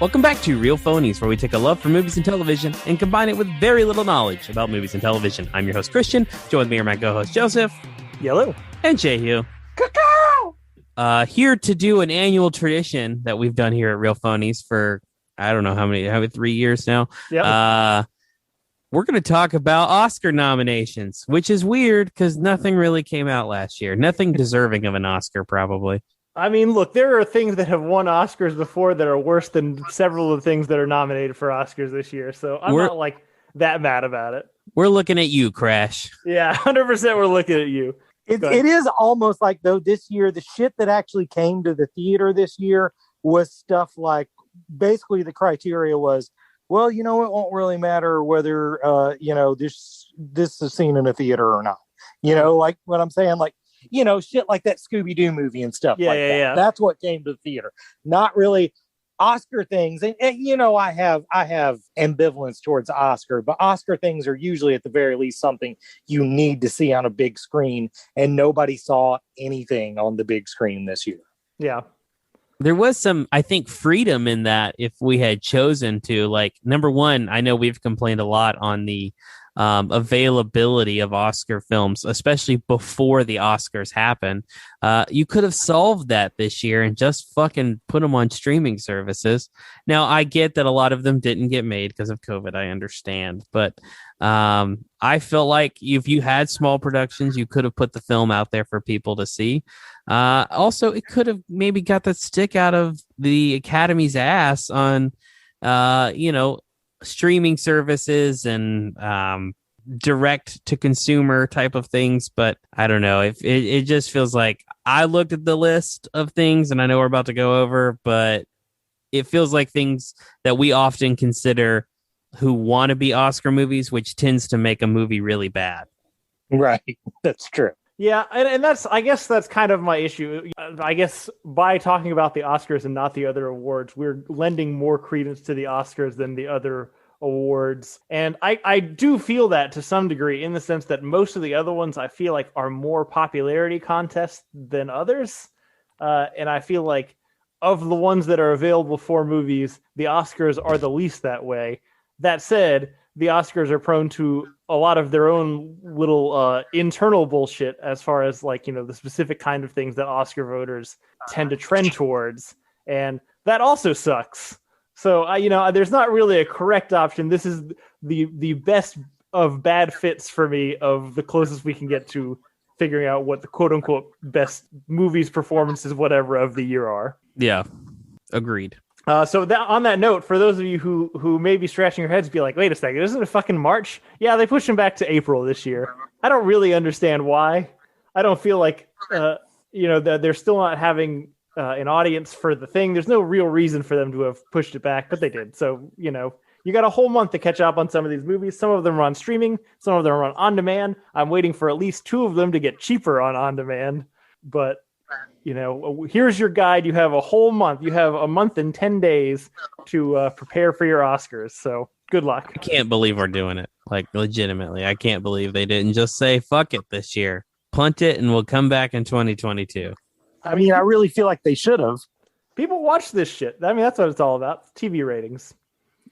Welcome back to Real Phonies, where we take a love for movies and television and combine it with very little knowledge about movies and television. I'm your host, Christian. Joined with me are my co-host, Joseph. Yellow. And Jehu. Cacao! Here to do an annual tradition that we've done here at Real Phonies for, I don't know how many, 3 years now. Yep. We're going to talk about Oscar nominations, which is weird because nothing really came out last year. Nothing deserving of an Oscar, probably. I mean, look, there are things that have won Oscars before that are worse than several of the things that are nominated for Oscars this year. So I'm not like that mad about it. We're looking at you, Crash. Yeah, 100% we're looking at you. It is almost like, though, this year, the shit that actually came to the theater this year was stuff like, basically the criteria was, well, it won't really matter whether, this is seen in a theater or not. Like what I'm saying, like, shit like that Scooby-Doo movie and stuff that. Yeah. That's what came to the theater. Not really Oscar things. And I have ambivalence towards Oscar, but Oscar things are usually at the very least something you need to see on a big screen, and nobody saw anything on the big screen this year. Yeah. There was some, I think, freedom in that if we had chosen to, like, number one, I know we've complained a lot on the availability of Oscar films, especially before the Oscars happen. You could have solved that this year and just fucking put them on streaming services. Now, I get that a lot of them didn't get made because of COVID. I understand. But I feel like if you had small productions, you could have put the film out there for people to see. Also, it could have maybe got the stick out of the Academy's ass on, streaming services and direct to consumer type of things. But I don't know, if it just feels like I looked at the list of things and I know we're about to go over, but it feels like things that we often consider who want to be Oscar movies, which tends to make a movie really bad. Right. That's true. Yeah, and I guess that's kind of my issue. I guess by talking about the Oscars and not the other awards, we're lending more credence to the Oscars than the other awards. And I do feel that to some degree, in the sense that most of the other ones I feel like are more popularity contests than others. And I feel like of the ones that are available for movies, the Oscars are the least that way. That said, the Oscars are prone to a lot of their own little internal bullshit as far as, like, the specific kind of things that Oscar voters tend to trend towards. And that also sucks. So, there's not really a correct option. This is the best of bad fits for me, of the closest we can get to figuring out what the quote unquote best movies, performances, whatever of the year are. Yeah, agreed. So on that note, for those of you who may be scratching your heads, be like, wait a second, isn't it fucking March? Yeah, they pushed him back to April this year. I don't really understand why. I don't feel like, that they're still not having an audience for the thing. There's no real reason for them to have pushed it back, but they did. So, you got a whole month to catch up on some of these movies. Some of them are on streaming. Some of them are on demand. I'm waiting for at least 2 of them to get cheaper on demand. But, here's your guide. You have a whole month. You have a month and 10 days to prepare for your Oscars. So good luck. I can't believe we're doing it. Like, legitimately, I can't believe they didn't just say, fuck it this year. Punt it and we'll come back in 2022. I mean, I really feel like they should have. People watch this shit. I mean, that's what it's all about. TV ratings.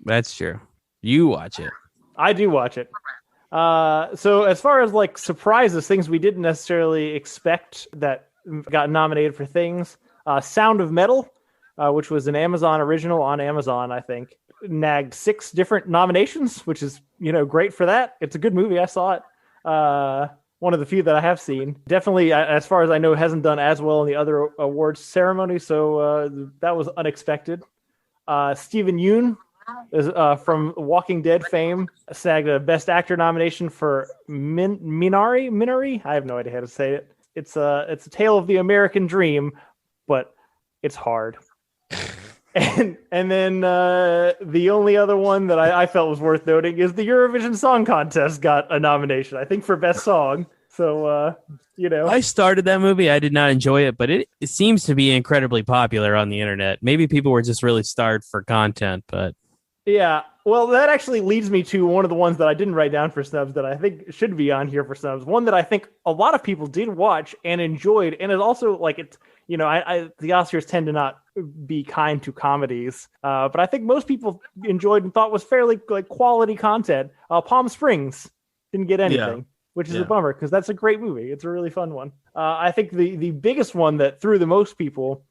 That's true. You watch it. I do watch it. So as far as like surprises, things we didn't necessarily expect that got nominated for things, Sound of Metal, which was an Amazon original on Amazon, I think, nagged 6 different nominations, which is, great for that. It's a good movie. I saw it. One of the few that I have seen. Definitely, as far as I know, hasn't done as well in the other awards ceremony, so that was unexpected. Stephen Yeun is from Walking Dead fame, snagged a Best Actor nomination for Minari. I have no idea how to say it. It's a tale of the American dream, but it's hard. And then the only other one that I felt was worth noting is the Eurovision Song Contest got a nomination, I think, for Best Song. So, I started that movie. I did not enjoy it, but it seems to be incredibly popular on the internet. Maybe people were just really starved for content, but... Yeah, Well, that actually leads me to one of the ones that I didn't write down for snubs that I think should be on here for snubs. One that I think a lot of people did watch and enjoyed, and is also like it's the Oscars tend to not be kind to comedies, but I think most people enjoyed and thought was fairly like quality content. Palm Springs didn't get anything, which is a bummer because that's a great movie. It's a really fun one. I think the biggest one that threw the most people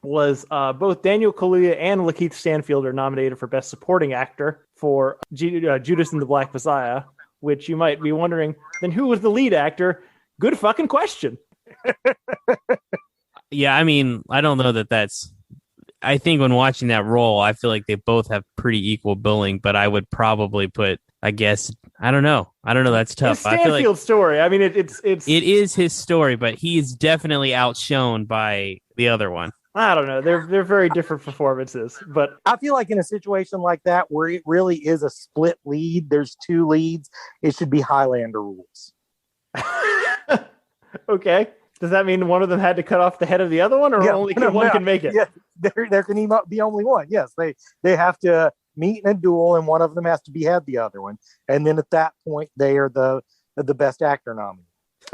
was both Daniel Kaluuya and Lakeith Stanfield are nominated for Best Supporting Actor for Judas and the Black Messiah, which you might be wondering, then who was the lead actor? Good fucking question. Yeah, I mean, I don't know that's... I think when watching that role, I feel like they both have pretty equal billing, but I would probably put, I guess, I don't know. That's tough. It's Stanfield's I feel like story. I mean, it is his story, but he's definitely outshone by the other one. I don't know. They're very different performances, but I feel like in a situation like that where it really is a split lead, there's two leads, it should be Highlander rules. Okay. Does that mean one of them had to cut off the head of the other one, or one can make it? Yeah, there can be only one. Yes, they have to meet in a duel, and one of them has to behead the other one, and then at that point they are the best actor nominee.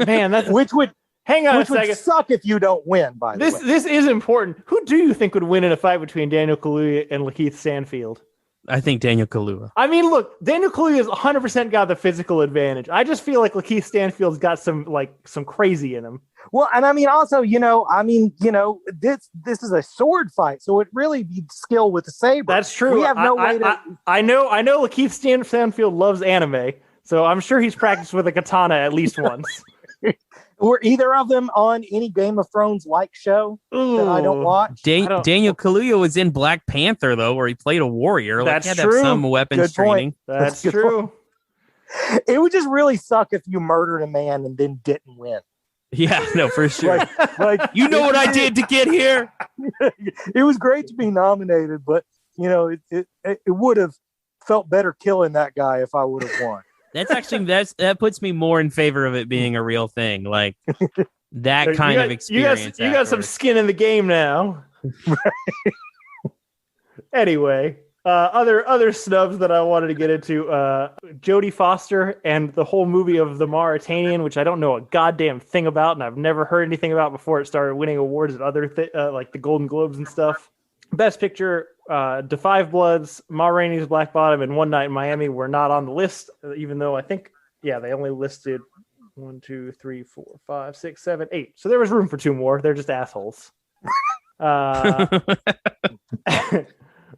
Man, that's which would hang on which a second. Would suck if you don't win. By the way, this is important. Who do you think would win in a fight between Daniel Kaluuya and Lakeith Stanfield? I think Daniel Kaluuya. I mean, look, Daniel Kaluuya has 100% got the physical advantage. I just feel like Lakeith Stanfield's got some crazy in him. Well, and I mean, also, this is a sword fight, so it really needs skill with the saber. That's true. We have no way to. I know Lakeith Stanfield loves anime, so I'm sure he's practiced with a katana at least once. Were either of them on any Game of Thrones like show that I don't watch? Daniel Kaluuya was in Black Panther though, where he played a warrior. That's like, true. Have some weapons training. That's true. It would just really suck if you murdered a man and then didn't win. Yeah, no, for sure. like you know what I did to get here. It was great to be nominated, but it would have felt better killing that guy if I would have won. That puts me more in favor of it being a real thing, like that kind of experience. You got some skin in the game now. Anyway, other snubs that I wanted to get into: Jodie Foster and the whole movie of The Mauritanian, which I don't know a goddamn thing about, and I've never heard anything about before it started winning awards at other like the Golden Globes and stuff. Best Picture, Da 5 Bloods, Ma Rainey's Black Bottom, and One Night in Miami were not on the list, even though I think, they only listed 1, 2, 3, 4, 5, 6, 7, 8. So there was room for 2 more. They're just assholes. I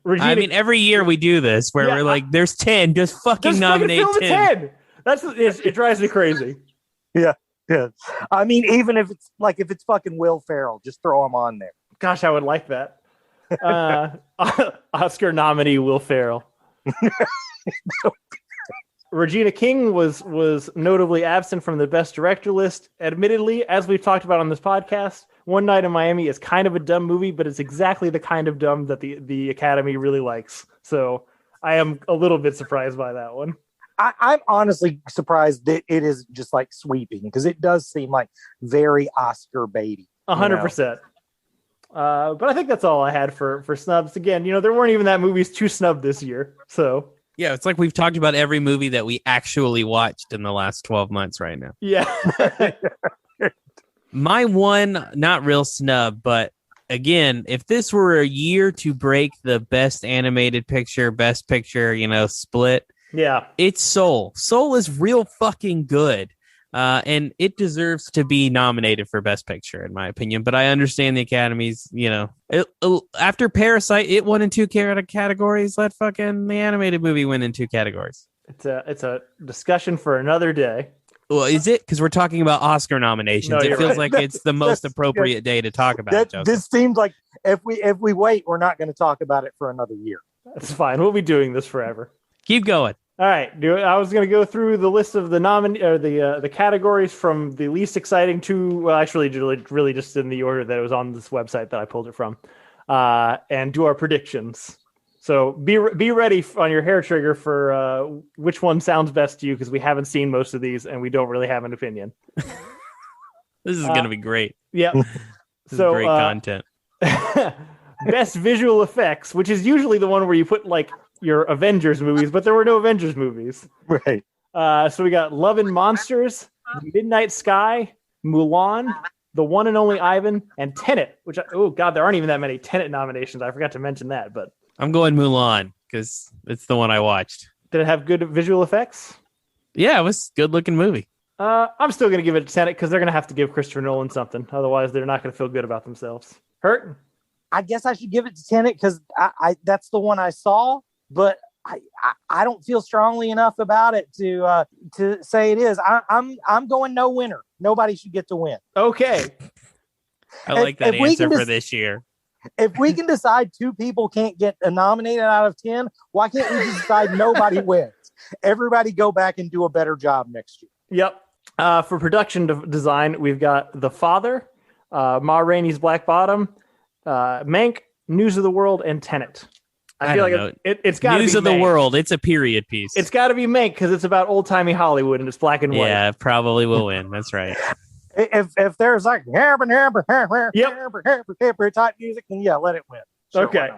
mean, every year we do this where we're like, there's 10, just fucking nominate 10. It drives me crazy. Yeah. I mean, even if it's fucking Will Ferrell, just throw him on there. Gosh, I would like that. Oscar nominee Will Ferrell. Regina King was notably absent from the Best Director list. Admittedly, as we've talked about on this podcast, One Night in Miami is kind of a dumb movie, but it's exactly the kind of dumb that the Academy really likes. So I am a little bit surprised by that one. I'm honestly surprised that it is just like sweeping, because it does seem like very Oscar baity. 100%. But I think that's all I had for snubs. Again, there weren't even that movies to snub this year. So yeah, it's like we've talked about every movie that we actually watched in the last 12 months right now. Yeah. My one, not real snub, but again, if this were a year to break the best animated picture, best picture, split, it's Soul. Soul is real fucking good. And it deserves to be nominated for Best Picture, in my opinion. But I understand the Academy's, after Parasite, it won in 2 categories. Let fucking the animated movie win in 2 categories. It's a discussion for another day. Well, is it? Because we're talking about Oscar nominations. No, it feels right. like it's the most appropriate day to talk about it. This seems like if we wait, we're not going to talk about it for another year. That's fine. We'll be doing this forever. Keep going. All right, I was going to go through the list of the the categories from the least exciting to actually really just in the order that it was on this website that I pulled it from, and do our predictions. So be ready on your hair trigger for which one sounds best to you, because we haven't seen most of these and we don't really have an opinion. This is going to be great. Yeah, this is great content. Best visual effects, which is usually the one where you put like your Avengers movies, but there were no Avengers movies. Right. So we got Love and Monsters, Midnight Sky, Mulan, The One and Only Ivan, and Tenet, which, oh God, there aren't even that many Tenet nominations. I forgot to mention that, but. I'm going Mulan because it's the one I watched. Did it have good visual effects? Yeah, it was a good looking movie. I'm still going to give it to Tenet because they're going to have to give Christopher Nolan something. Otherwise, they're not going to feel good about themselves. Hurt? I guess I should give it to Tenet because I that's the one I saw, but I don't feel strongly enough about it to say it is. I'm going no winner. Nobody should get to win. Okay. I like that answer for this year. If we can decide 2 people can't get nominated out of 10, why can't we just decide nobody wins? Everybody go back and do a better job next year. Yep. For production design, we've got The Father, Ma Rainey's Black Bottom, Mank, News of the World, and Tenet. I feel like it's got to be News of Mank. the World. It's a period piece. It's got to be Mank because it's about old timey Hollywood and it's black and white. Yeah, it probably will win. That's right. If there's like type music, then yeah, let it win. Sure, okay.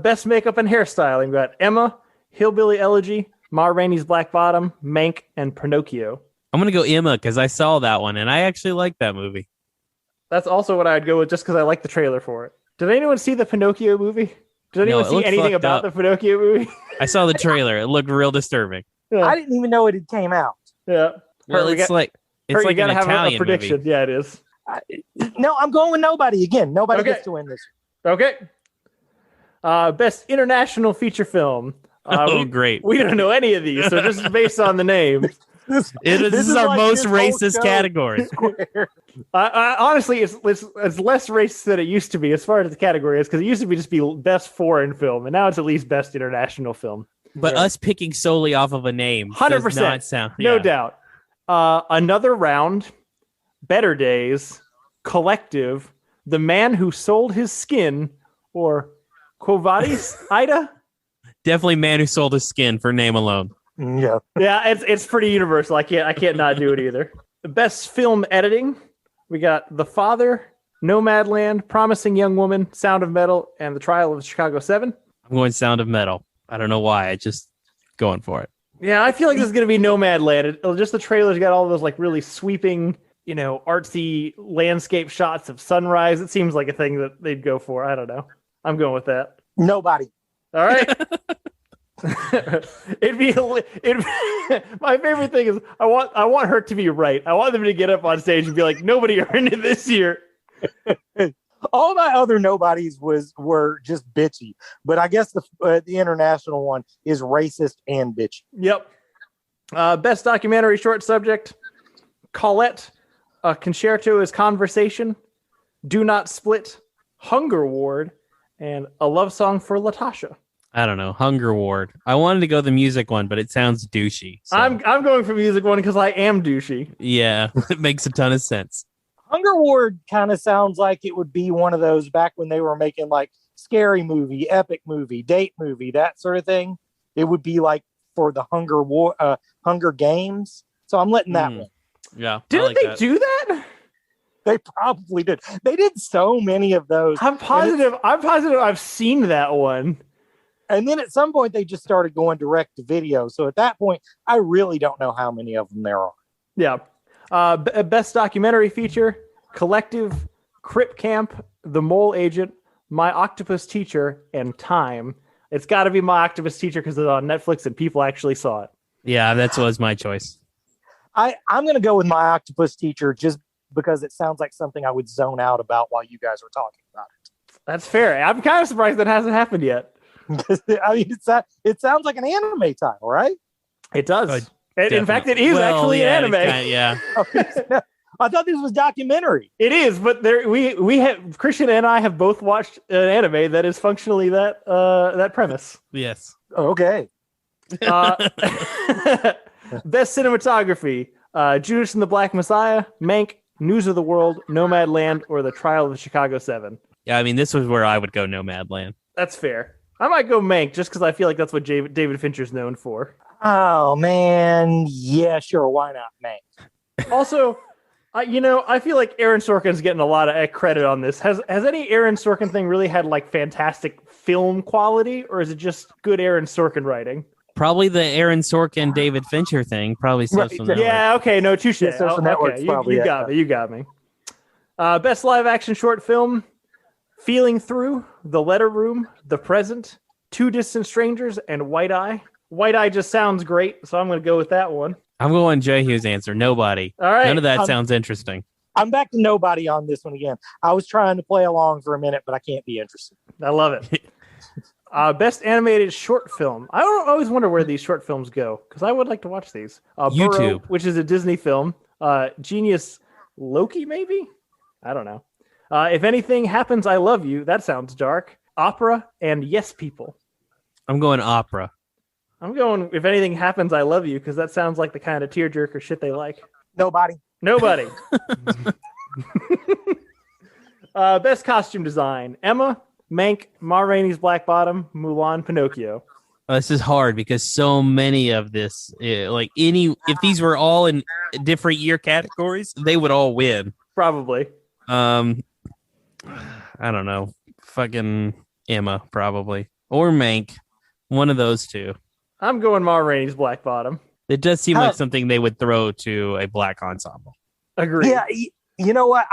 Best makeup and hairstyling. We got Emma, Hillbilly Elegy, Ma Rainey's Black Bottom, Mank, and Pinocchio. I'm going to go Emma because I saw that one and I actually like that movie. That's also what I'd go with just because I like the trailer for it. Did anyone see the Pinocchio movie? Did anyone see anything about the Pinocchio movie? I saw the trailer. It looked real disturbing. Yeah. I didn't even know it had came out. Yeah. Well, it's like an Italian a prediction. movie. Yeah, it is. No, I'm going with nobody again. Nobody gets to win this. Okay. Best international feature film. Great. We don't know any of these, so just based on the name. This is our like most racist category. Honestly, it's less racist than it used to be as far as the category is, because it used to be just be best foreign film, and now it's at least best international film. But us picking solely off of a name 100% does not sound... No doubt. Another Round, Better Days, Collective, The Man Who Sold His Skin, or Quo Vadis, Ida? Definitely Man Who Sold His Skin for name alone. Yeah. Yeah, it's pretty universal. I can't not do it either. The best film editing, we got The Father, Nomadland, Promising Young Woman, Sound of Metal, and The Trial of Chicago 7. I'm going Sound of Metal. I don't know why. I just going for it. Yeah, I feel like this is going to be Nomadland. Just the trailer's got all those like really sweeping, artsy landscape shots of sunrise. It seems like a thing that they'd go for. I don't know. I'm going with that. Nobody. All right. My favorite thing is I want her to be right. I want them to get up on stage and be like, nobody earned it this year. All my other nobodies were just bitchy, but I guess the international one is racist and bitchy. Yep. Best documentary short subject: Colette, A Concerto is Conversation, Do Not Split, Hunger Ward, and A Love Song for Latasha. I don't know. Hunger Ward. I wanted to go the music one, but it sounds douchey. So. I'm going for music one because I am douchey. Yeah, it makes a ton of sense. Hunger Ward kind of sounds like it would be one of those back when they were making like scary movie, epic movie, date movie, that sort of thing. It would be like for the Hunger Games. So I'm letting that one. Yeah. Didn't they do that? They probably did. They did so many of those. I'm positive I've seen that one. And then at some point they just started going direct to video. So at that point, I really don't know how many of them there are. Yeah. Best documentary feature: Collective, Crip Camp, The Mole Agent, My Octopus Teacher, and Time. It's got to be My Octopus Teacher because it's on Netflix and people actually saw it. Yeah, that was my choice. I'm going to go with My Octopus Teacher just because it sounds like something I would zone out about while you guys were talking about it. That's fair. I'm kind of surprised that hasn't happened yet. I mean, it sounds like an anime title, right? It does. In fact, it is actually an anime. Yeah. I thought this was documentary. It is, but we have Christian and I have both watched an anime that is functionally that premise. Yes. Okay. Best cinematography: Judas and the Black Messiah, Mank, News of the World, Nomadland, or The Trial of the Chicago 7. Yeah, I mean, this was where I would go Nomadland. That's fair. I might go Mank just because I feel like that's what David Fincher's known for. Oh, man. Yeah, sure. Why not, Mank? Also, I feel like Aaron Sorkin's getting a lot of credit on this. Has any Aaron Sorkin thing really had like fantastic film quality, or is it just good Aaron Sorkin writing? Probably the Aaron Sorkin, David Fincher thing. Probably social network. Yeah, okay, no, touche. Yeah, social network's okay, you got me. You got me. Best live action short film: Feeling Through, The Letter Room, The Present, Two Distant Strangers, and White Eye. White Eye just sounds great, so I'm going to go with that one. I'm going Jay Hughes' answer. Nobody. All right. None of that sounds interesting. I'm back to nobody on this one again. I was trying to play along for a minute, but I can't be interested. I love it. Best animated short film. I always wonder where these short films go, because I would like to watch these. YouTube. Burrow, which is a Disney film. Genius Loki, maybe? I don't know. If Anything Happens, I Love You. That sounds dark. Opera and Yes People. I'm going opera. I'm going If Anything Happens, I Love You, because that sounds like the kind of tearjerker shit they like. Nobody. Best costume design. Emma, Mank, Ma Rainey's Black Bottom, Mulan, Pinocchio. This is hard because so many of this, if these were all in different year categories, they would all win. Probably. I don't know. Fucking Emma, probably. Or Mank. One of those two. I'm going Ma Rainey's Black Bottom. It does seem like something they would throw to a black ensemble. Agree. Yeah, you know what?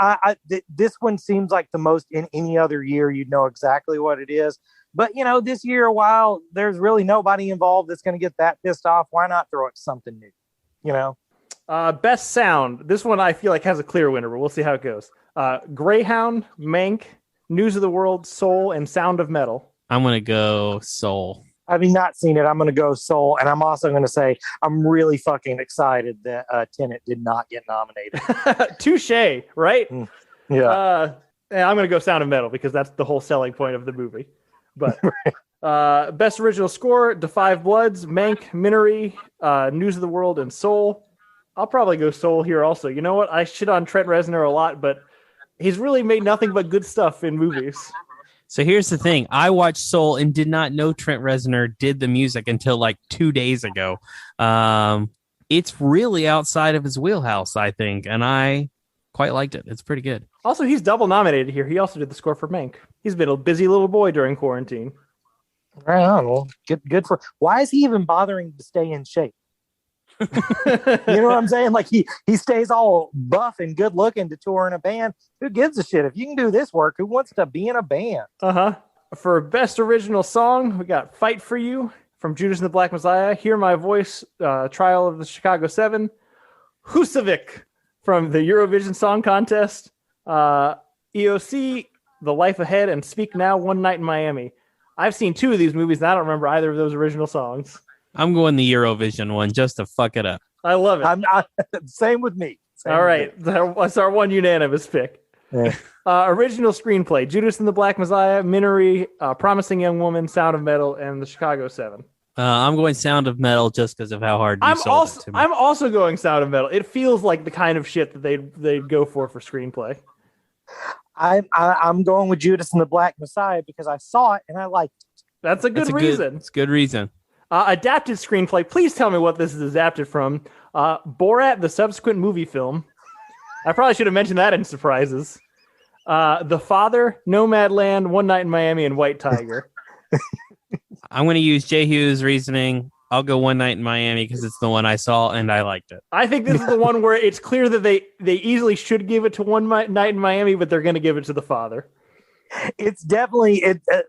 This one seems like the most in any other year you'd know exactly what it is. But, this year, while there's really nobody involved that's going to get that pissed off, why not throw it something new? Best sound. This one I feel like has a clear winner, but we'll see how it goes. Greyhound, Mank, News of the World, Soul, and Sound of Metal. I'm going to go Soul. Having not seen it, I'm going to go Soul. And I'm also going to say I'm really fucking excited that Tenet did not get nominated. Touche, right? Yeah. I'm going to go Sound of Metal because that's the whole selling point of the movie. But best original score, Da 5 Bloods, Mank, Minari, News of the World, and Soul. I'll probably go Soul here also. You know what? I shit on Trent Reznor a lot, but he's really made nothing but good stuff in movies. So here's the thing. I watched Soul and did not know Trent Reznor did the music until like 2 days ago. It's really outside of his wheelhouse, I think, and I quite liked it. It's pretty good. Also, he's double nominated here. He also did the score for Mank. He's been a busy little boy during quarantine. Right on. Well, good for. Why is he even bothering to stay in shape? You know what I'm saying? Like he stays all buff and good looking to tour in a band. Who gives a shit? If you can do this work, who wants to be in a band? For best original song, we got "Fight for You" from Judas and the Black Messiah, "Hear My Voice," Trial of the Chicago 7, Husavik from the Eurovision Song Contest, EOC, The Life Ahead, and Speak Now, One Night in Miami. I've seen two of these movies, and I don't remember either of those original songs. I'm going the Eurovision one just to fuck it up. I love it. Same with me. All right. That's our one unanimous pick. Yeah. Original screenplay: Judas and the Black Messiah, Minari, Promising Young Woman, Sound of Metal, and the Chicago 7. I'm going Sound of Metal just because of how hard you sold it to me. I'm also going Sound of Metal. It feels like the kind of shit that they'd go for screenplay. I'm going with Judas and the Black Messiah because I saw it and I liked it. That's a good reason. It's a good reason. Adapted screenplay. Please tell me what this is adapted from. Borat, the subsequent movie film. I probably should have mentioned that in surprises. The Father, Nomadland, One Night in Miami, and White Tiger. I'm going to use Jay Hughes' reasoning. I'll go One Night in Miami because it's the one I saw and I liked it. I think this is the one where it's clear that they easily should give it to One Night in Miami, but they're going to give it to The Father. It's definitely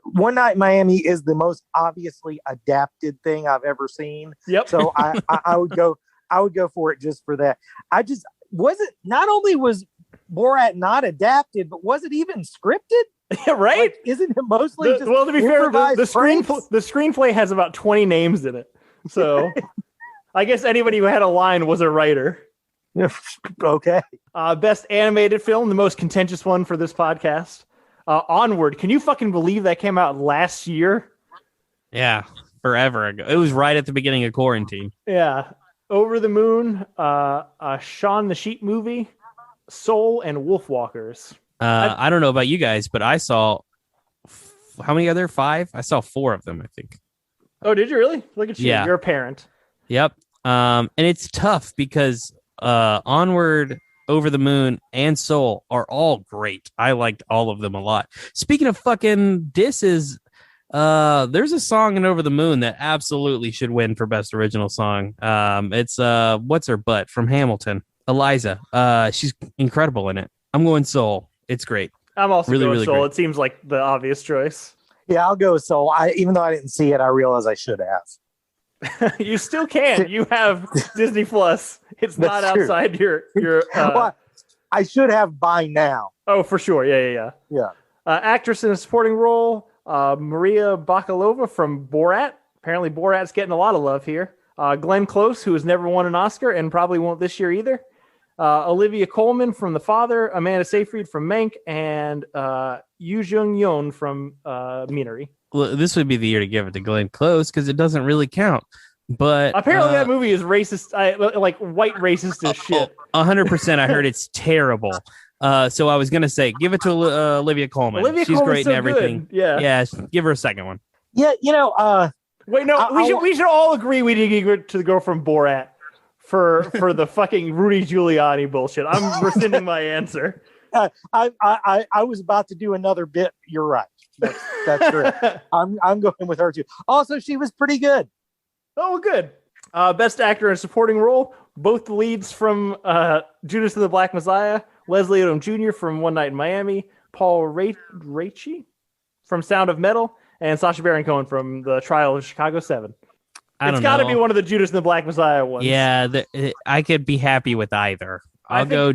One Night in Miami is the most obviously adapted thing I've ever seen. Yep. So I would go for it just for that. Not only was Borat not adapted, but was it even scripted? Yeah, right? Like, isn't it mostly just well, to be fair, the pranks? screenplay has about 20 names in it. So I guess anybody who had a line was a writer. Okay. Best animated film, the most contentious one for this podcast. Onward. Can you fucking believe that came out last year? Yeah, forever ago. It was right at the beginning of quarantine. Yeah. Over the Moon, Shaun the Sheep movie, Soul, and Wolfwalkers. I don't know about you guys, but I saw how many are there? 5? I saw 4 of them, I think. Oh, did you really? Look at you. Yeah. You're a parent. Yep. And it's tough because Onward Over the Moon, and Soul are all great. I liked all of them a lot. Speaking of fucking disses, there's a song in Over the Moon that absolutely should win for best original song. It's What's Her Butt from Hamilton. Eliza. She's incredible in it. I'm going Soul. It's great. I'm also Really, going really Soul. great. It seems like the obvious choice. Yeah, I'll go with Soul. Even though I didn't see it, I realize I should have. You still can. You have Disney Plus. It's not That's true. outside your. Well, I should have by now. Oh, for sure. Yeah. Actress in a supporting role, Maria Bakalova from Borat. Apparently, Borat's getting a lot of love here. Glenn Close, who has never won an Oscar and probably won't this year either. Olivia Colman from The Father, Amanda Seyfried from Mank, and Yoo Jung-yeon from Minari. Well, this would be the year to give it to Glenn Close because it doesn't really count. But apparently, that movie is racist, like white racist as shit. 100%. I heard it's terrible. So I was gonna say, give it to Olivia Colman. She's Colman's great so in everything. Good. Yeah. Give her a second one. Yeah, Wait, no, we should all agree we need to give it to the girl from Borat for the fucking Rudy Giuliani bullshit. I'm rescinding my answer. I was about to do another bit. You're right. That's correct. I'm going with her too. Also, she was pretty good. Oh, good. Best actor in a supporting role. Both the leads from Judas and the Black Messiah. Leslie Odom Jr. from One Night in Miami. Paul Raci from Sound of Metal. And Sacha Baron Cohen from The Trial of Chicago 7. It's got to be one of the Judas and the Black Messiah ones. Yeah, I could be happy with either. I'll go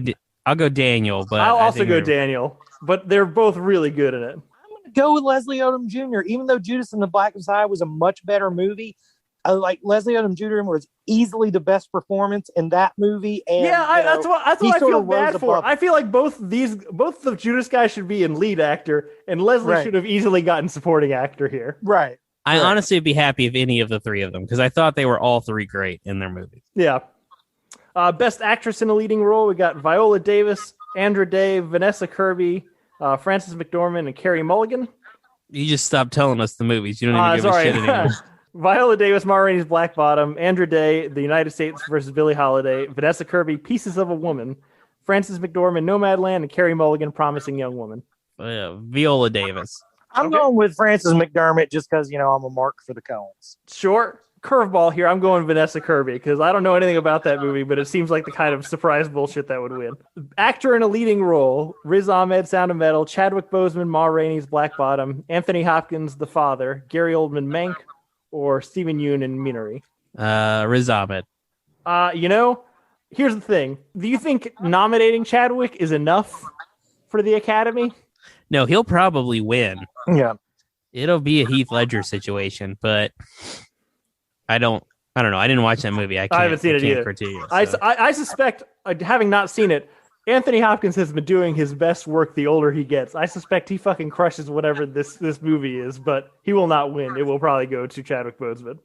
Daniel, but I'll also go Daniel. But they're both really good in it. I'm going to go with Leslie Odom Jr. Even though Judas and the Black Messiah was a much better movie, like Leslie Odom Jr. was easily the best performance in that movie. And that's what I feel bad for. I feel like both the Judas guys should be in lead actor, and Leslie should have easily gotten supporting actor here. Right. I honestly would be happy if any of the three of them, because I thought they were all three great in their movies. Yeah. Best actress in a leading role, we got Viola Davis, Andra Day, Vanessa Kirby, Frances McDormand, and Carey Mulligan. You just stopped telling us the movies. You don't even give a shit anymore. Viola Davis, Ma Rainey's Black Bottom, Andra Day, The United States versus Billie Holiday, Vanessa Kirby, Pieces of a Woman, Frances McDormand, Nomadland, and Carey Mulligan, Promising Young Woman. Viola Davis. I'm going with Frances McDermott just because, I'm a mark for the Coens. Sure. Curveball here. I'm going Vanessa Kirby because I don't know anything about that movie, but it seems like the kind of surprise bullshit that would win. Actor in a leading role, Riz Ahmed, Sound of Metal, Chadwick Boseman, Ma Rainey's Black Bottom, Anthony Hopkins, The Father, Gary Oldman, Mank, or Stephen Yeun in Minari. Riz Ahmed. Here's the thing. Do you think nominating Chadwick is enough for the Academy? No, he'll probably win. Yeah. It'll be a Heath Ledger situation, but I don't know. I didn't watch that movie. I haven't seen it either. I suspect, having not seen it, Anthony Hopkins has been doing his best work the older he gets. I suspect he fucking crushes whatever this movie is, but he will not win. It will probably go to Chadwick Boseman.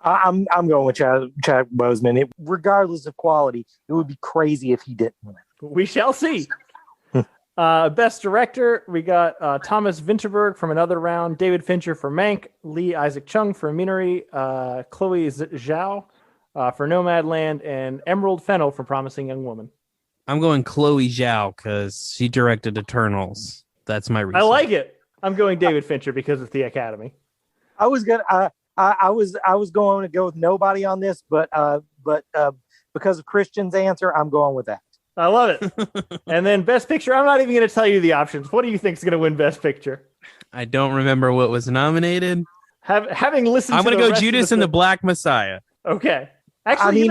I'm going with Chadwick Boseman. Regardless of quality, it would be crazy if he didn't win. We shall see. Best director, we got Thomas Vinterberg from Another Round, David Fincher for Mank, Lee Isaac Chung for Minari, Chloe Zhao for Nomadland, and Emerald Fennell for Promising Young Woman. I'm going Chloe Zhao because she directed Eternals. That's my reason. I like it. I'm going David Fincher because it's the Academy. I was going to go with nobody on this, but because of Christian's answer, I'm going with that. I love it. And then Best Picture, I'm not even going to tell you the options. What do you think is going to win Best Picture? I don't remember what was nominated. Having listened I'm going to go Judas and the Black Messiah. Okay. Actually,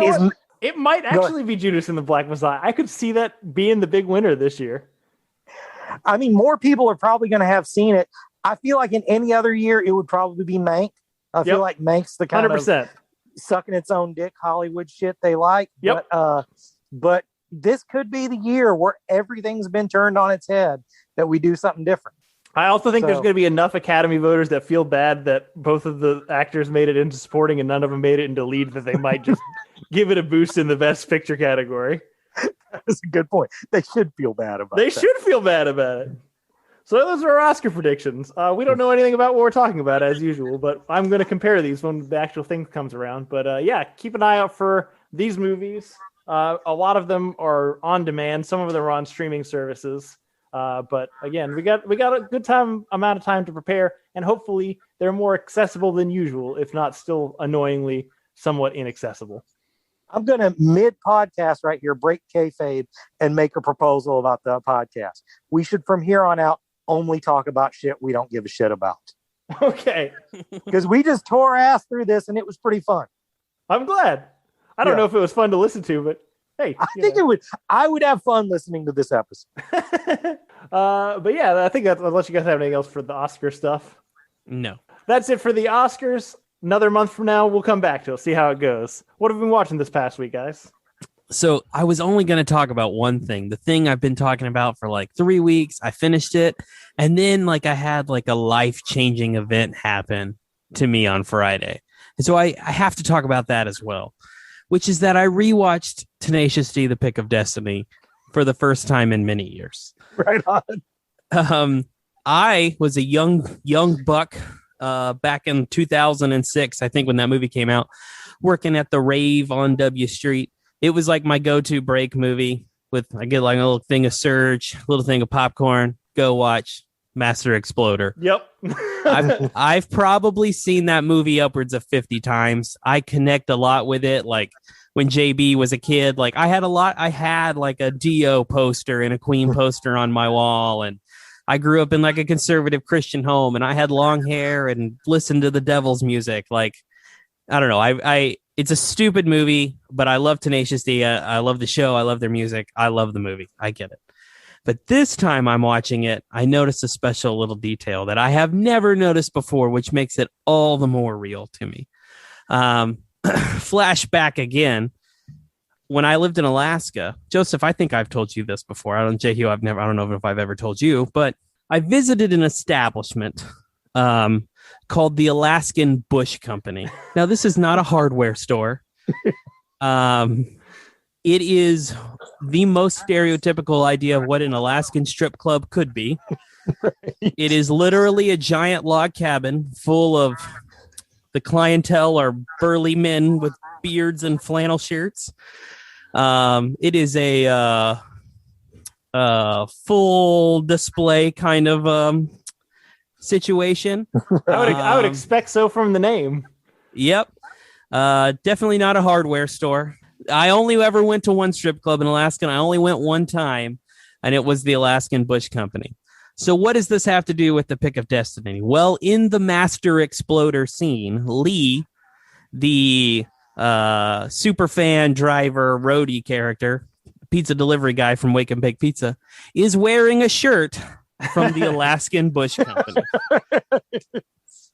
it might actually be Judas and the Black Messiah. I could see that being the big winner this year. I mean, more people are probably going to have seen it. I feel like in any other year, it would probably be Mank. I feel like Mank's the kind 100%. of sucking its own dick Hollywood shit they like. Yep. But this could be the year where everything's been turned on its head, that we do something different. I also think there's going to be enough Academy voters that feel bad that both of the actors made it into supporting and none of them made it into lead, that they might just give it a boost in the Best Picture category. That's a good point. They should feel bad about it. They should feel bad about it. So those are our Oscar predictions. We don't know anything about what we're talking about as usual, but I'm going to compare these when the actual thing comes around. But keep an eye out for these movies. A lot of them are on demand. Some of them are on streaming services. But again, we got a good amount of time to prepare, and hopefully they're more accessible than usual, if not still annoyingly somewhat inaccessible. I'm going to mid-podcast right here break kayfabe and make a proposal about the podcast. We should, from here on out, only talk about shit we don't give a shit about. Okay. Because we just tore ass through this, and it was pretty fun. I'm glad. I don't know if it was fun to listen to, but hey. I think it would. I would have fun listening to this episode. But yeah, I think that's, unless you guys have anything else for the Oscar stuff. No. That's it for the Oscars. Another month from now, we'll come back to it, see how it goes. What have we been watching this past week, guys? So I was only going to talk about one thing, the thing I've been talking about for like 3 weeks. I finished it. And then I had like a life-changing event happen to me on Friday. And so I have to talk about that as well, which is that I rewatched Tenacious D, The Pick of Destiny for the first time in many years. Right on. I was a young buck back in 2006, I think, when that movie came out, working at the Rave on W Street. It was like my go-to break movie. I get like a little thing of Surge, a little thing of popcorn, go watch Master Exploder. Yep. I've probably seen that movie upwards of 50 times. I connect a lot with it. Like when JB was a kid, like I had like a Dio poster and a Queen poster on my wall. And I grew up in like a conservative Christian home, and I had long hair and listened to the Devil's music. Like, I don't know. It's a stupid movie, but I love Tenacious D. I love the show. I love their music. I love the movie. I get it. But this time I'm watching it, I noticed a special little detail that I have never noticed before, which makes it all the more real to me. Flashback again. When I lived in Alaska, Joseph, I think I've told you this before. I don't know if I've ever told you, but I visited an establishment called the Alaskan Bush Company. Now, this is not a hardware store. It is the most stereotypical idea of what an Alaskan strip club could be. Right. It is literally a giant log cabin full of the clientele are burly men with beards and flannel shirts. It is a full display kind of situation. I would expect so from the name. Yep. Definitely not a hardware store. I only ever went to one strip club in Alaska, and I only went one time, and it was the Alaskan Bush Company. So what does this have to do with the Pick of Destiny? Well, in the Master Exploder scene, Lee, the super fan driver roadie character, pizza delivery guy from Wake and Bake Pizza, is wearing a shirt from the Alaskan Bush Company.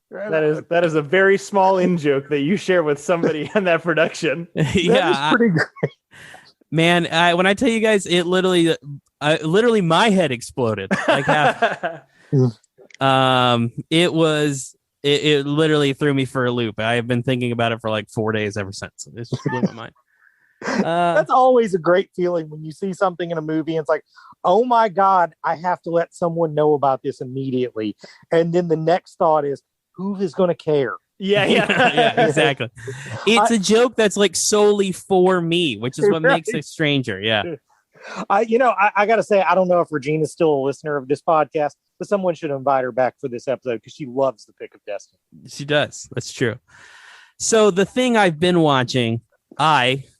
That is a very small in-joke that you share with somebody in that production. Yeah, pretty great. Man, when I tell you guys, it literally my head exploded. Like half. It literally threw me for a loop. I have been thinking about it for like 4 days ever since. It's just blew my mind. That's always a great feeling when you see something in a movie and it's like, oh my God, I have to let someone know about this immediately. And then the next thought is, who is going to care? Yeah. Yeah, exactly. It's a joke that's like solely for me, which is what makes it stranger. Yeah. I got to say, I don't know if Regina's still a listener of this podcast, but someone should invite her back for this episode because she loves the Pick of Destiny. She does. That's true. So the thing I've been watching,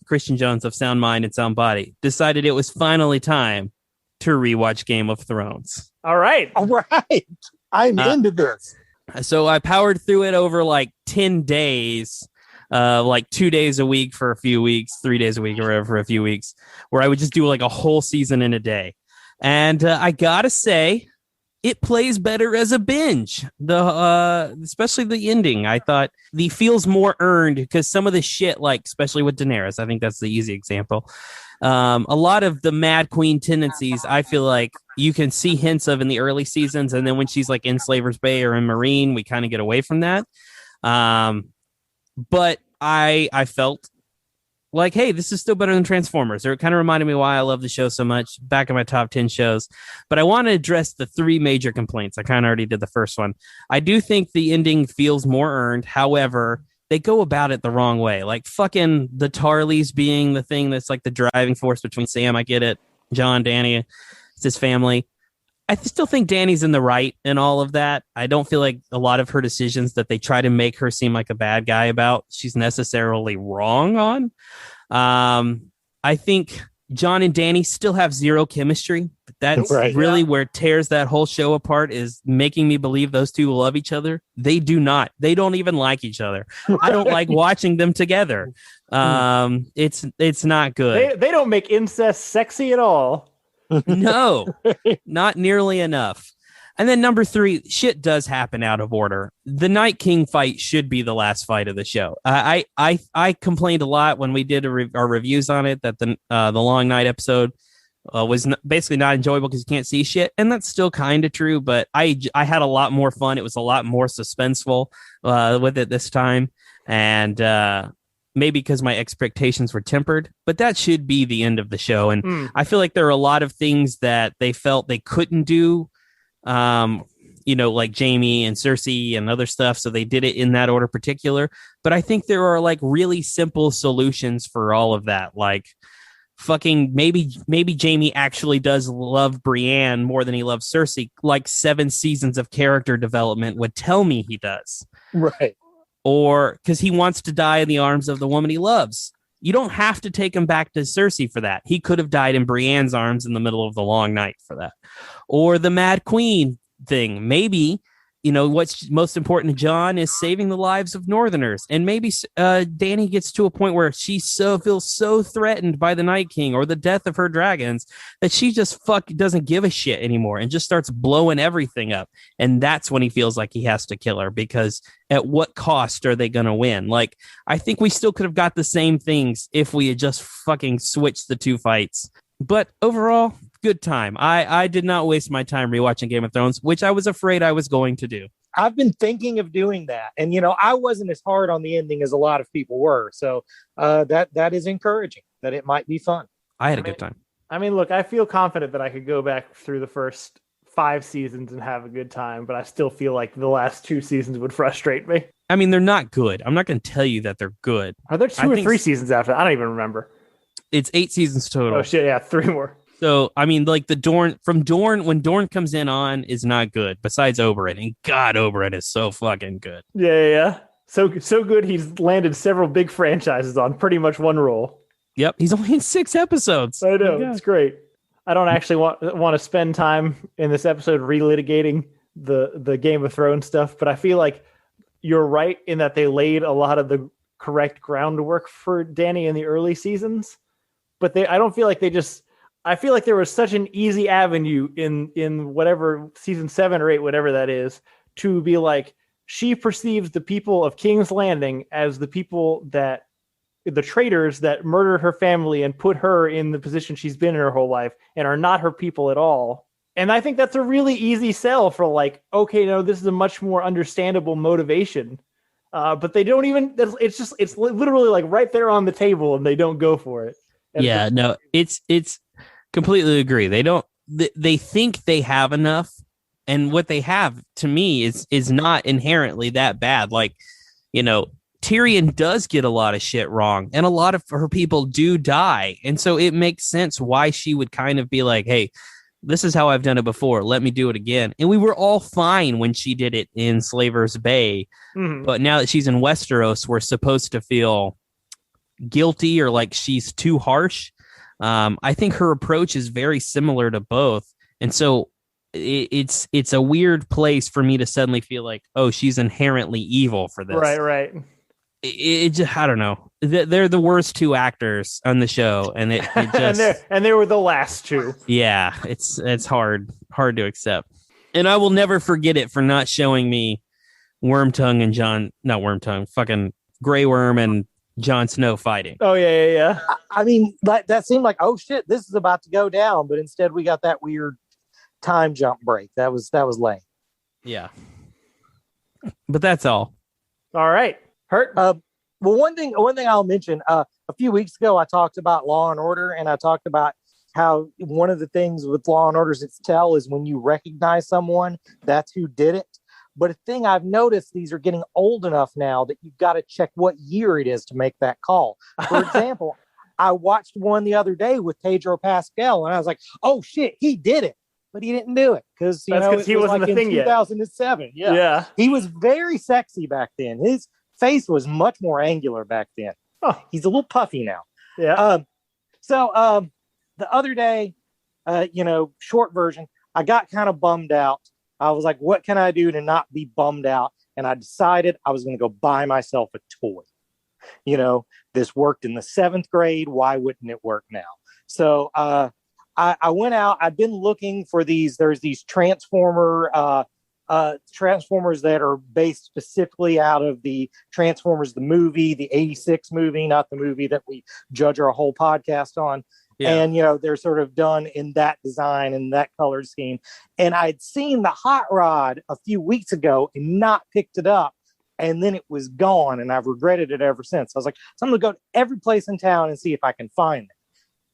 Christian Jones of Sound Mind and Sound Body, decided it was finally time to rewatch Game of Thrones. All right. I'm into this. So I powered through it over like 10 days, like 2 days a week for a few weeks, 3 days a week or whatever for a few weeks, where I would just do like a whole season in a day. And I got to say, it plays better as a binge, especially the ending. I thought the feels more earned because some of the shit, like especially with Daenerys, I think that's the easy example. A lot of the Mad Queen tendencies, I feel like you can see hints of in the early seasons. And then when she's like in Slaver's Bay or in Marine, we kind of get away from that. But I felt like, hey, this is still better than Transformers. Or it kind of reminded me why I love the show so much, back in my top 10 shows. But I want to address the three major complaints. I kind of already did the first one. I do think the ending feels more earned. However, they go about it the wrong way. Like fucking the Tarleys being the thing that's like the driving force between Sam. I get it. John, Danny, it's his family. I still think Danny's in the right in all of that. I don't feel like a lot of her decisions that they try to make her seem like a bad guy about, she's necessarily wrong on. I think John and Danny still have zero chemistry. That's really where it tears that whole show apart, is making me believe those two love each other. They do not. They don't even like each other. I don't like watching them together. It's not good. They don't make incest sexy at all. No, not nearly enough. And then number 3, shit does happen out of order. The Night King fight should be the last fight of the show. I complained a lot when we did our reviews on it that the Long Night episode was basically not enjoyable because you can't see shit, and that's still kind of true. But I had a lot more fun. It was a lot more suspenseful with it this time, and maybe because my expectations were tempered. But that should be the end of the show, and I feel like there are a lot of things that they felt they couldn't do. Like Jamie and Cersei and other stuff. So they did it in that order particular. But I think there are like really simple solutions for all of that. Like fucking maybe Jamie actually does love Brienne more than he loves Cersei. Like 7 seasons of character development would tell me he does. Right. Or because he wants to die in the arms of the woman he loves. You don't have to take him back to Cersei for that. He could have died in Brienne's arms in the middle of the Long Night for that. Or the Mad Queen thing. Maybe, what's most important to John is saving the lives of Northerners. And maybe Dany gets to a point where she feels so threatened by the Night King or the death of her dragons that she just doesn't give a shit anymore and just starts blowing everything up. And that's when he feels like he has to kill her, because at what cost are they going to win? Like, I think we still could have got the same things if we had just fucking switched the 2 fights. But overall, good time. I did not waste my time rewatching Game of Thrones, which I was afraid I was going to do. I've been thinking of doing that. And, I wasn't as hard on the ending as a lot of people were. So that is encouraging, that it might be fun. I had a good time. I mean, look, I feel confident that I could go back through the first 5 seasons and have a good time, but I still feel like the last 2 seasons would frustrate me. I mean, they're not good. I'm not going to tell you that they're good. Are there 2 or 3 seasons after? I don't even remember. It's 8 seasons total. Oh, shit, yeah, 3 more. So, I mean, like when Dorne comes in on is not good, besides Oberyn. And God, Oberyn is so fucking good. Yeah. So good he's landed several big franchises on pretty much one role. Yep, he's only in 6 episodes. I know, It's great. I don't actually want to spend time in this episode relitigating the Game of Thrones stuff, but I feel like you're right in that they laid a lot of the correct groundwork for Dany in the early seasons. But I don't feel like they just... I feel like there was such an easy avenue in whatever season 7 or 8, whatever that is, to be like, she perceives the people of King's Landing as the people the traitors that murdered her family and put her in the position she's been in her whole life and are not her people at all. And I think that's a really easy sell for like, okay, no, this is a much more understandable motivation. But they don't even, it's literally like right there on the table and they don't go for it. And it's completely agree. They think they have enough, and what they have to me is not inherently that bad. Like, Tyrion does get a lot of shit wrong, and a lot of her people do die. And so it makes sense why she would kind of be like, hey, this is how I've done it before. Let me do it again. And we were all fine when she did it in Slaver's Bay. Mm-hmm. But now that she's in Westeros, we're supposed to feel guilty or like she's too harsh. I think her approach is very similar to both. And so it's a weird place for me to suddenly feel like, oh, she's inherently evil for this. Right. I don't know. They're the worst 2 actors on the show. And it just... and they were the last 2. Yeah, it's hard to accept. And I will never forget it for not showing me fucking Grey Worm and Jon Snow fighting. Oh, yeah. I mean, that seemed like, oh, shit, this is about to go down. But instead, we got that weird time jump break. That was lame. Yeah. But that's all. All right. Hurt. Well, one thing I'll mention, a few weeks ago, I talked about Law and Order, and I talked about how one of the things with Law and Order's its tell is when you recognize someone, that's who did it. But a thing I've noticed, these are getting old enough now that you've got to check what year it is to make that call. For example, I watched one the other day with Pedro Pascal, and I was like, oh shit, he did it. But he didn't do it because he wasn't the thing yet. 2007. Yeah. He was very sexy back then. His face was much more angular back then. Oh. He's a little puffy now. Yeah. So the other day, short version, I got kind of bummed out. I was like, what can I do to not be bummed out? And I decided I was going to go buy myself a toy. This worked in the 7th grade. Why wouldn't it work now? So I went out. I've been looking for these. There's these Transformers that are based specifically out of the Transformers, the movie, the 86 movie, not the movie that we judge our whole podcast on. Yeah. And, they're sort of done in that design and that color scheme. And I'd seen the Hot Rod a few weeks ago and not picked it up. And then it was gone. And I've regretted it ever since. I was like, so I'm going to go to every place in town and see if I can find it.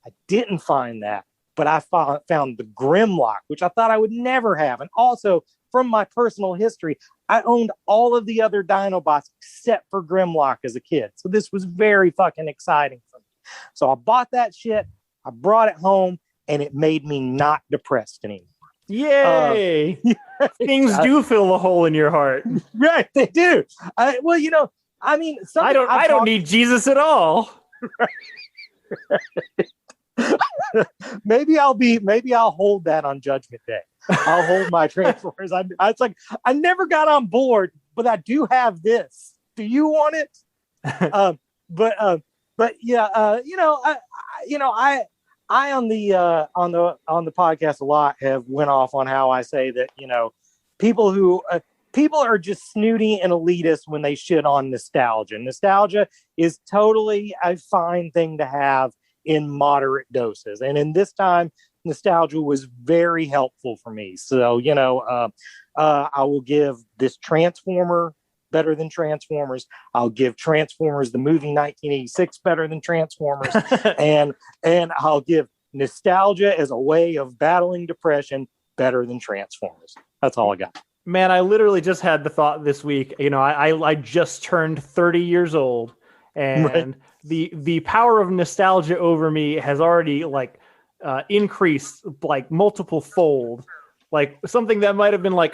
I didn't find that, but I found the Grimlock, which I thought I would never have. And also, from my personal history, I owned all of the other Dinobots except for Grimlock as a kid. So this was very fucking exciting for me. So I bought that shit. I brought it home, and it made me not depressed anymore. Yay! Things do fill a hole in your heart. Right, they do. I don't need Jesus at all. Maybe I'll hold that on Judgment Day. I'll hold my Transformers. It's like I never got on board, but I do have this. Do you want it? I on the podcast a lot have went off on how I say that people are just snooty and elitist when they shit on nostalgia. Nostalgia is totally a fine thing to have in moderate doses, and in this time, nostalgia was very helpful for me. So I will give this Transformer better than Transformers. I'll give Transformers the movie 1986 better than Transformers, and I'll give nostalgia as a way of battling depression better than Transformers. That's all I got. Man, I literally just had the thought this week. I just turned 30 years old, and right. the power of nostalgia over me has already increased multiple fold. Like something that might have been I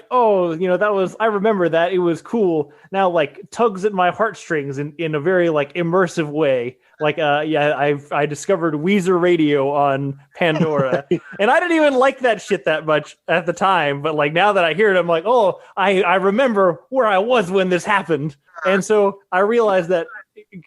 remember that, it was cool. Now tugs at my heartstrings in a very immersive way. I discovered Weezer Radio on Pandora, and I didn't even like that shit that much at the time. But now that I hear it, I'm like, oh, I remember where I was when this happened. And so I realized that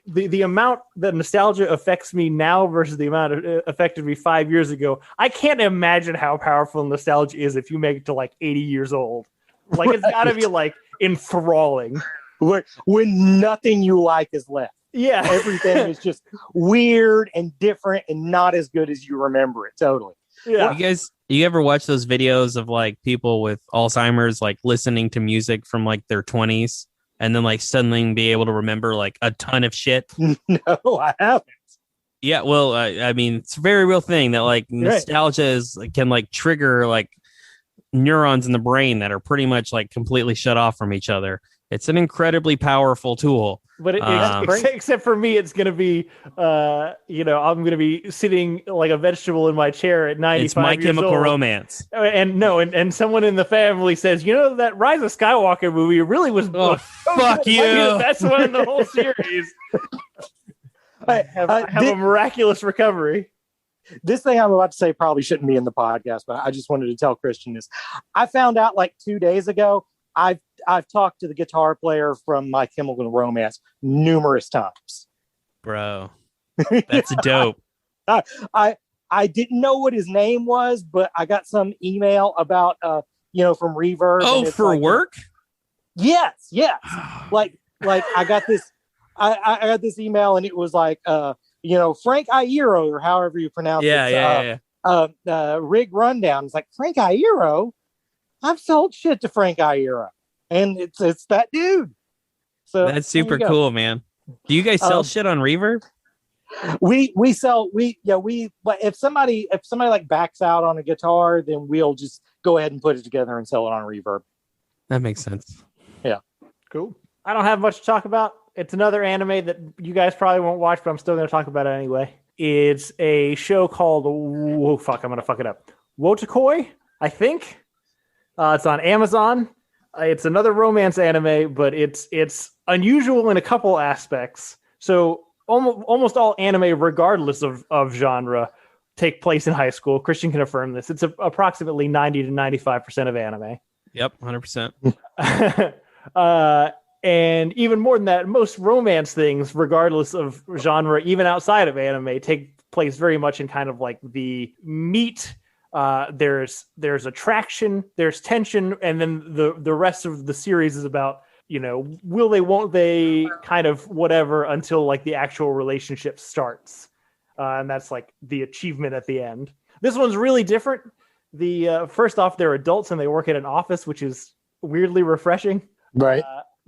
the amount that nostalgia affects me now versus the amount it affected me 5 years ago, I can't imagine how powerful nostalgia is if you make it to 80 years old. It's got to be enthralling. When nothing you like is left. Yeah. Everything is just weird and different and not as good as you remember it. Totally. Yeah. You ever watch those videos of people with Alzheimer's listening to music from their 20s? And then suddenly be able to remember a ton of shit. No, I haven't. Yeah, well, I mean, it's a very real thing that nostalgia can trigger neurons in the brain that are pretty much completely shut off from each other. It's an incredibly powerful tool. But except for me, it's going to be, I'm going to be sitting like a vegetable in my chair at 95 It's My years Chemical old. Romance. And someone in the family says, that Rise of Skywalker movie really was... Oh, fuck you. The best one in the whole series. I have a miraculous recovery. This thing I'm about to say probably shouldn't be in the podcast, but I just wanted to tell Christian this. I found out 2 days ago, I've talked to the guitar player from My Chemical Romance numerous times. Bro, that's dope. I didn't know what his name was, but I got some email about from Reverb. Oh, for work? Yes. I got this. I got this email, and it was Frank Iero, or however you pronounce it. Yeah. Rig Rundown. It's like, Frank Iero? I've sold shit to Frank Iero, and it's that dude. So that's super cool, man. Do you guys sell shit on Reverb? We sell but if somebody backs out on a guitar, then we'll just go ahead and put it together and sell it on Reverb. That makes sense. Cool. I don't have much to talk about. It's another anime that you guys probably won't watch, but I'm still going to talk about it anyway. It's a show called, I'm going to fuck it up. Wotakoi, I think. It's on Amazon. It's another romance anime, but it's unusual in a couple aspects. So almost all anime, regardless of genre, take place in high school. Christian can affirm this. It's approximately 90 to 95% of anime. Yep, 100%. And even more than that, most romance things, regardless of genre, even outside of anime, take place very much in kind of like the meat. There's attraction, there's tension, and then the rest of the series is about, will they, won't they, kind of whatever until like the actual relationship starts. And that's like the achievement at the end. This one's really different. First off, they're adults and they work at an office, which is weirdly refreshing. Right.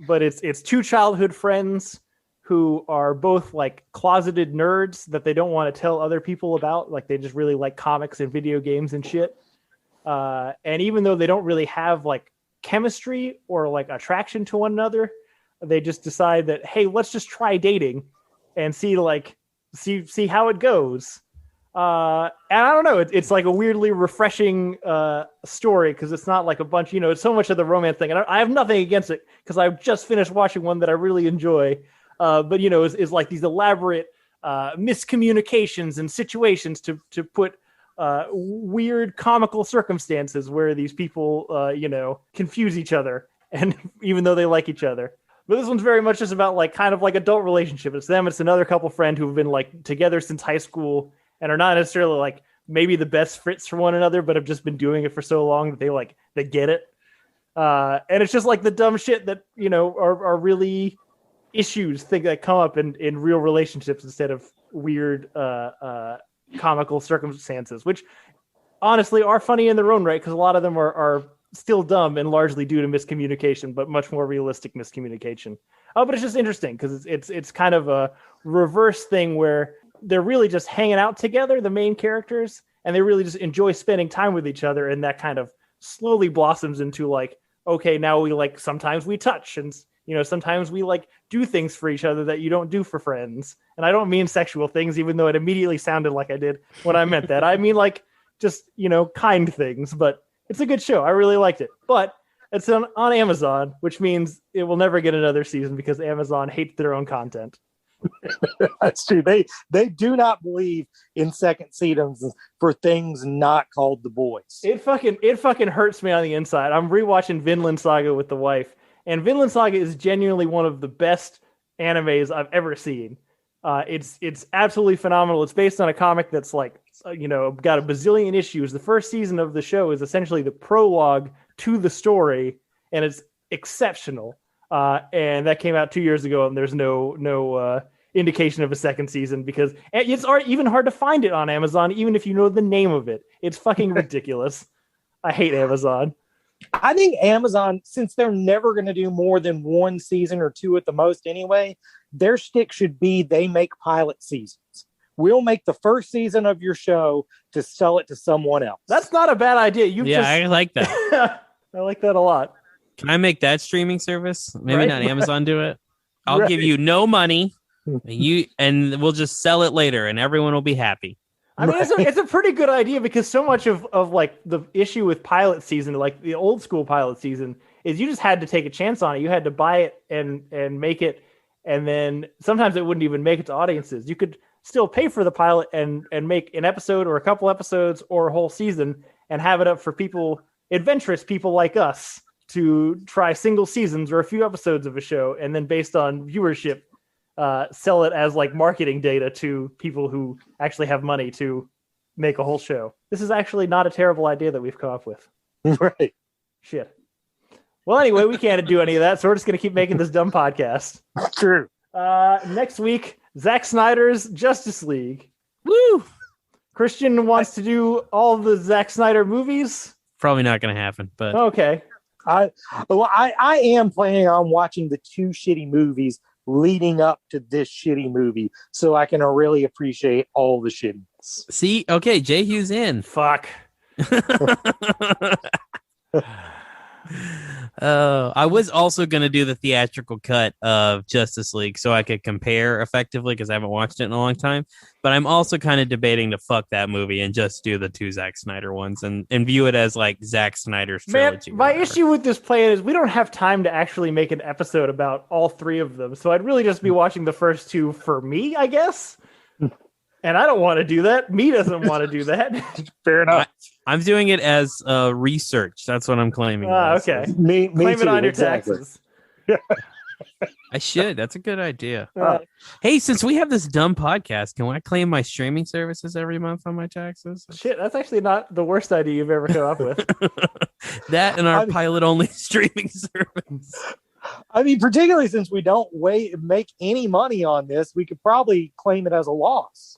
But it's two childhood friends who are both like closeted nerds that they don't want to tell other people about. Like they just really like comics and video games and shit. And even though they don't really have like chemistry or like attraction to one another, they just decide that, hey, let's just try dating and see how it goes. And I don't know, it's like a weirdly refreshing story because it's not like a bunch, it's so much of the romance thing. And I have nothing against it because I've just finished watching one that I really enjoy. But is like these elaborate miscommunications and situations to put weird comical circumstances where these people, confuse each other, and even though they like each other. But this one's very much just about like kind of like adult relationship. It's them. It's another couple friend who've been like together since high school and are not necessarily like maybe the best fits for one another, but have just been doing it for so long that they get it. And it's just like the dumb shit that, are really issues that come up in real relationships instead of weird comical circumstances, which honestly are funny in their own right because a lot of them are still dumb and largely due to miscommunication, but much more realistic miscommunication. But it's just interesting because it's kind of a reverse thing where they're really just hanging out together, the main characters, and they really just enjoy spending time with each other, and that kind of slowly blossoms into like, okay, now we like sometimes we touch and sometimes we like do things for each other that you don't do for friends. And I don't mean sexual things, even though it immediately sounded like I did when I meant that. I mean like just, kind things, but it's a good show. I really liked it. But it's on Amazon, which means it will never get another season because Amazon hates their own content. That's true. They do not believe in second seasons for things not called The Boys. It fucking hurts me on the inside. I'm rewatching Vinland Saga with the wife, and Vinland Saga is genuinely one of the best animes I've ever seen. It's absolutely phenomenal. It's based on a comic that's like got a bazillion issues. The first season of the show is essentially the prologue to the story, and it's exceptional. And that came out 2 years ago, and there's no indication of a second season because it's even hard to find it on Amazon, even if you know the name of it. It's fucking ridiculous. I hate Amazon. I think Amazon, since they're never going to do more than one season or two at the most anyway, their stick should be they make pilot seasons. We'll make the first season of your show to sell it to someone else. That's not a bad idea. I like that. I like that a lot. Can I make that streaming service? Maybe Right? not Amazon do it. I'll give you no money, and we'll just sell it later, and everyone will be happy. I mean, it's a pretty good idea because so much of like the issue with pilot season, like the old school pilot season, is you just had to take a chance on it. You had to buy it and make it, and then sometimes it wouldn't even make it to audiences. You could still pay for the pilot and make an episode or a couple episodes or a whole season and have it up for people, adventurous people like us, to try single seasons or a few episodes of a show, and then based on viewership, sell it as like marketing data to people who actually have money to make a whole show. This is actually not a terrible idea that we've come up with. Right. Shit. Well, anyway, we can't do any of that, so we're just going to keep making this dumb podcast. True. Next week, Zack Snyder's Justice League. Woo! Christian wants to do all the Zack Snyder movies. Probably not going to happen, but Okay. I am planning on watching the two shitty movies leading up to this shitty movie so I can really appreciate all the shittiness. see, okay, J. Hugh's in. Fuck. I was also going to do the theatrical cut of Justice League so I could compare effectively because I haven't watched it in a long time. But I'm also kind of debating to fuck that movie and just do the 2 Zack Snyder ones and view it as like Zack Snyder's trilogy. Man, my issue with this plan is we don't have time to actually make an episode about all 3 of them. So I'd really just be watching the first 2 for me, I guess. And I don't want to do that. Me doesn't want to do that. Fair enough. I'm doing it as research. That's what I'm claiming. Okay. Me Claim too, it on your exactly. taxes. I should. That's a good idea. Hey, since we have this dumb podcast, can I claim my streaming services every month on my taxes? Shit, that's actually not the worst idea you've ever come up with. That and our pilot-only streaming service. I mean, particularly since we don't make any money on this, we could probably claim it as a loss.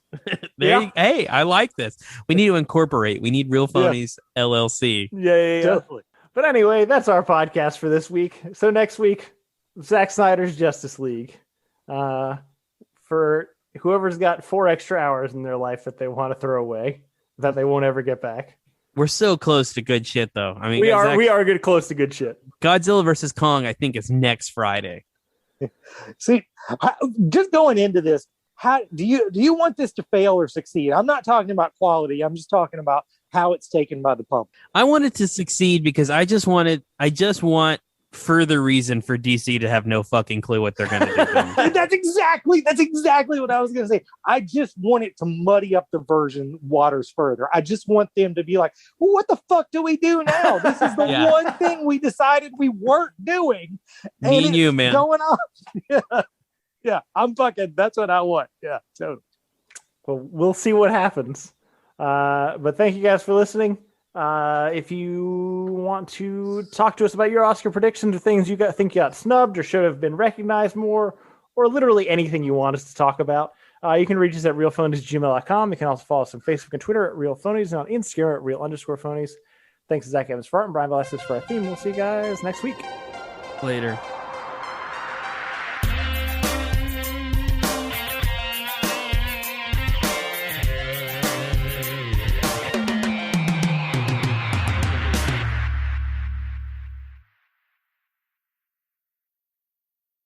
Hey, I like this. We need to incorporate. We need Real Phonies LLC. Yeah. Definitely. But anyway, that's our podcast for this week. So next week, Zack Snyder's Justice League. For whoever's got 4 extra hours in their life that they want to throw away, that they won't ever get back. We're so close to good shit, though. I mean, we are good, close to good shit. Godzilla versus Kong, I think, is next Friday. See, just going into this, how do you want this to fail or succeed? I'm not talking about quality. I'm just talking about how it's taken by the public. I want it to succeed because I just want further reason for DC to have no fucking clue what they're going to do. That's exactly what I was going to say. I just want it to muddy up the waters further. I just want them to be like, well, what the fuck do we do now? This is the one thing we decided we weren't doing. Me and you, man. Going on. Yeah, I'm fucking, that's what I want. Yeah, totally. Well, we'll see what happens. But thank you guys for listening. If you want to talk to us about your Oscar predictions or things you think you got snubbed or should have been recognized more, or literally anything you want us to talk about, you can reach us at realphonies@gmail.com. You can also follow us on Facebook and Twitter at realphonies and on Instagram at real_phonies. Thanks to Zach Evans for art and Brian Velasquez for our theme. We'll see you guys next week. Later.